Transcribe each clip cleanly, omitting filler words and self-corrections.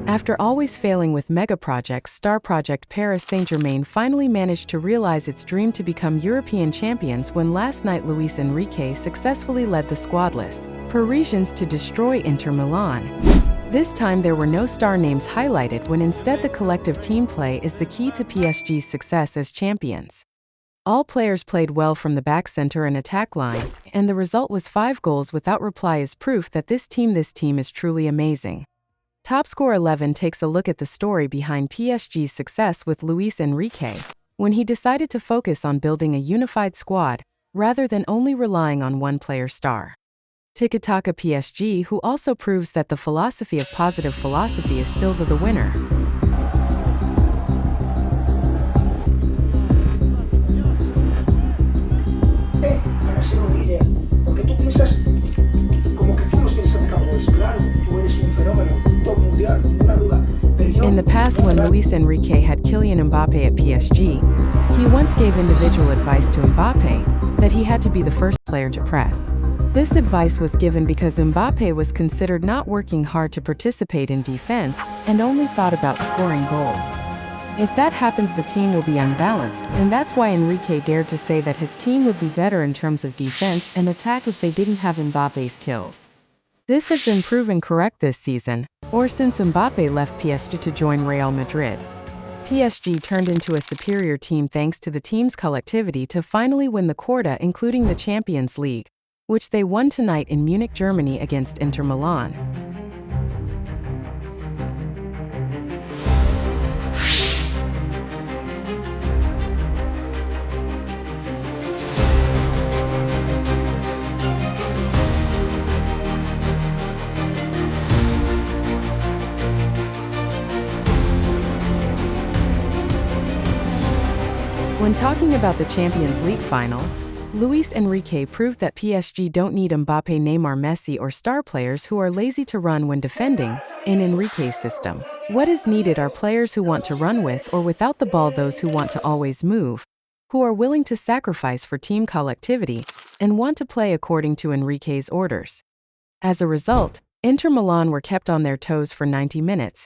After always failing with mega projects, star project Paris Saint-Germain finally managed to realize its dream to become European champions when last night Luis Enrique successfully led the squadless Parisians to destroy Inter Milan. This time there were no star names highlighted when instead the collective team play is the key to PSG's success as champions. All players played well from the back center and attack line, and the result was 5 goals without reply is proof that this team is truly amazing. Topscore 11 takes a look at the story behind PSG's success with Luis Enrique, when he decided to focus on building a unified squad, rather than only relying on one player star. Taka PSG, who also proves that the philosophy of positive philosophy is still the winner. Para ser un líder, porque tú piensas como que tú los tienes que marcar goles. Claro, tú eres un fenómeno, un top mundial, ninguna duda. In the past, when Luis Enrique had Kylian Mbappe at PSG, he once gave individual advice to Mbappe that he had to be the first player to press. This advice was given because Mbappe was considered not working hard to participate in defense and only thought about scoring goals. If that happens, the team will be unbalanced, and that's why Enrique dared to say that his team would be better in terms of defense and attack if they didn't have Mbappe's kills. This has been proven correct this season, or since Mbappe left PSG to join Real Madrid. PSG turned into a superior team thanks to the team's collectivity to finally win the quota, including the Champions League, which they won tonight in Munich, Germany against Inter Milan. When talking about the Champions League final, Luis Enrique proved that PSG don't need Mbappe, Neymar, Messi or star players who are lazy to run when defending. In Enrique's system, what is needed are players who want to run with or without the ball, those who want to always move, who are willing to sacrifice for team collectivity, and want to play according to Enrique's orders. As a result, Inter Milan were kept on their toes for 90 minutes.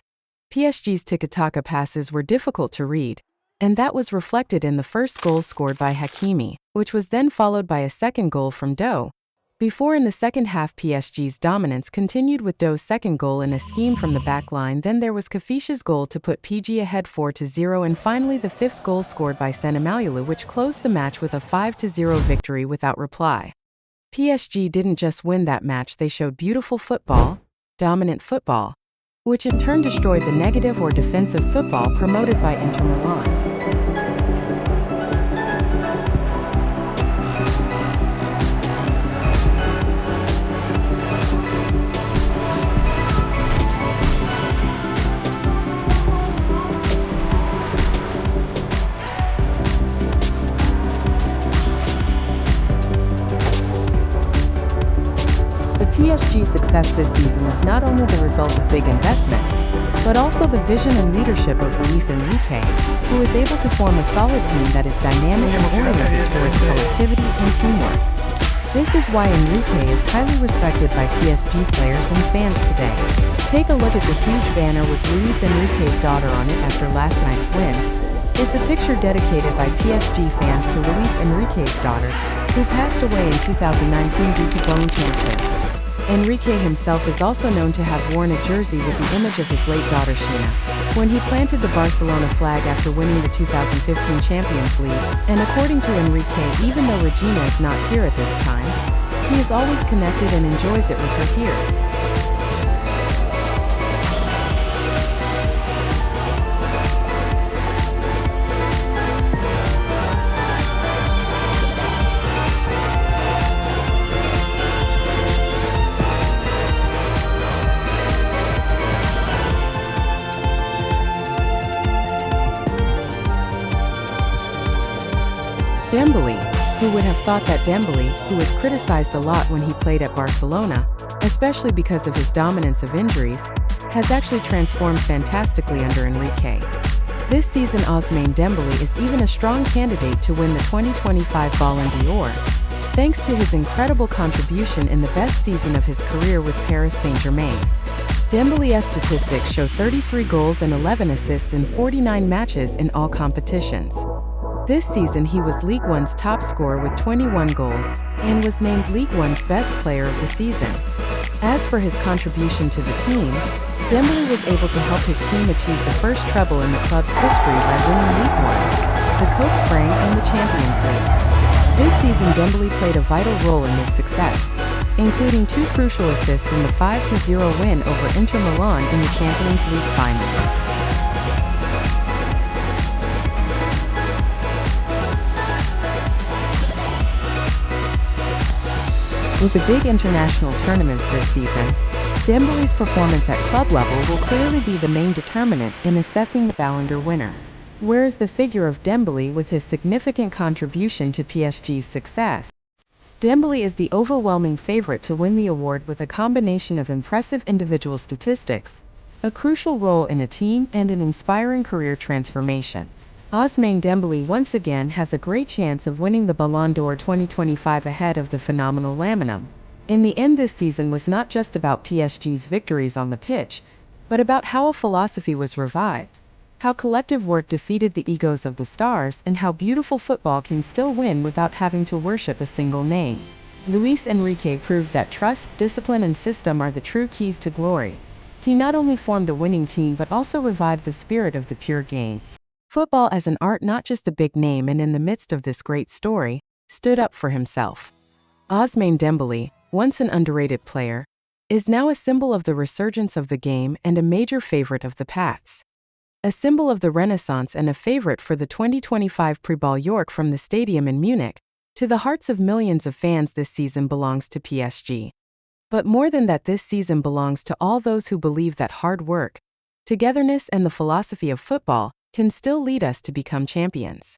PSG's tiki-taka passes were difficult to read, and that was reflected in the first goal scored by Hakimi, which was then followed by a second goal from Doe. Before in the second half PSG's dominance continued with Doe's second goal in a scheme from the back line, then there was Kafisha's goal to put PG ahead 4-0, and finally the fifth goal scored by Senemaulu, which closed the match with a 5-0 victory without reply. PSG didn't just win that match, they showed beautiful football, dominant football, which in turn destroyed the negative or defensive football promoted by Inter Milan. PSG's success this season is not only the result of big investments, but also the vision and leadership of Luis Enrique, who is able to form a solid team that is dynamic and oriented towards collectivity and teamwork. This is why Enrique is highly respected by PSG players and fans today. Take a look at the huge banner with Luis Enrique's daughter on it after last night's win. It's a picture dedicated by PSG fans to Luis Enrique's daughter, who passed away in 2019 due to bone cancer. Enrique himself is also known to have worn a jersey with the image of his late daughter Sheena, when he planted the Barcelona flag after winning the 2015 Champions League, and according to Enrique, even though Regina is not here at this time, he is always connected and enjoys it with her here. Dembélé, who would have thought that Dembélé, who was criticized a lot when he played at Barcelona, especially because of his dominance of injuries, has actually transformed fantastically under Enrique. This season Ousmane Dembélé is even a strong candidate to win the 2025 Ballon d'Or, thanks to his incredible contribution in the best season of his career with Paris Saint-Germain. Dembélé's statistics show 33 goals and 11 assists in 49 matches in all competitions. This season he was Ligue 1's top scorer with 21 goals and was named Ligue 1's best player of the season. As for his contribution to the team, Dembélé was able to help his team achieve the first treble in the club's history by winning Ligue 1, the Coupe France and the Champions League. This season Dembélé played a vital role in this success, including 2 crucial assists in the 5-0 win over Intermilan in the Champions League final. With the big international tournaments this season, Dembélé's performance at club level will clearly be the main determinant in assessing the Ballon d'Or winner. Whereas the figure of Dembélé with his significant contribution to PSG's success, Dembélé is the overwhelming favorite to win the award with a combination of impressive individual statistics, a crucial role in a team, and an inspiring career transformation. Ousmane Dembélé once again has a great chance of winning the Ballon d'Or 2025 ahead of the phenomenal Lamine. In the end, this season was not just about PSG's victories on the pitch, but about how a philosophy was revived, how collective work defeated the egos of the stars, and how beautiful football can still win without having to worship a single name. Luis Enrique proved that trust, discipline, and system are the true keys to glory. He not only formed a winning team but also revived the spirit of the pure game. Football as an art, not just a big name, and in the midst of this great story, stood up for himself. Ousmane Dembélé, once an underrated player, is now a symbol of the resurgence of the game and a major favorite of the Pats. A symbol of the Renaissance and a favorite for the 2025 Pre-Ball York. From the stadium in Munich to the hearts of millions of fans, this season belongs to PSG. But more than that, this season belongs to all those who believe that hard work, togetherness, and the philosophy of football can still lead us to become champions.